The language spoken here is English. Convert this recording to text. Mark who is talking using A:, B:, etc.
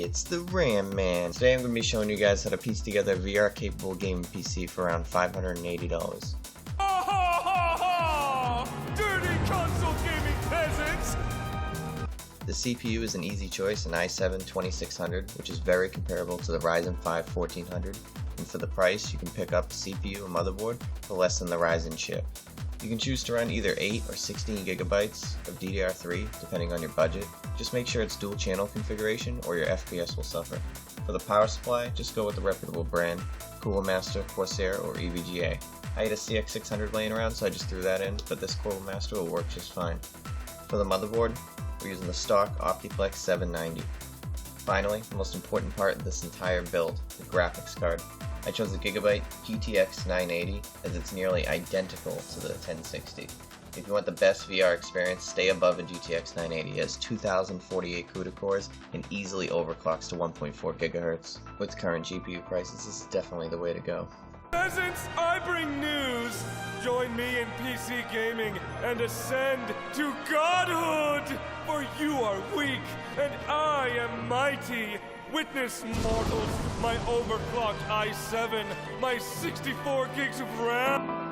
A: it's the Ram Man. Today I'm going to be showing you guys how to piece together a VR capable gaming PC for around $580.
B: Dirty console gaming peasants!
A: The CPU is an easy choice, an i7-2600, which is very comparable to the Ryzen 5 1400, and for the price you can pick up a CPU and motherboard for less than the Ryzen chip. You can choose to run either 8 or 16 gigabytes of DDR3 depending on your budget. Just make sure it's dual channel configuration or your FPS will suffer. For the power supply, just go with a reputable brand, Cooler Master, Corsair, or EVGA. I had a CX600 laying around so I just threw that in, but this Cooler Master will work just fine. For the motherboard, we're using the stock Optiplex 790. Finally, the most important part of this entire build, the graphics card. I chose the Gigabyte GTX 980 as it's nearly identical to the 1060. If you want the best VR experience, stay above a GTX 980. It has 2048 CUDA cores and easily overclocks to 1.4 GHz. With current GPU prices, this is definitely the way to go.
B: Peasants, I bring news! Join me in PC gaming and ascend to godhood! For you are weak, and I am mighty! Witness, mortals, my overclocked i7, my 64 gigs of RAM!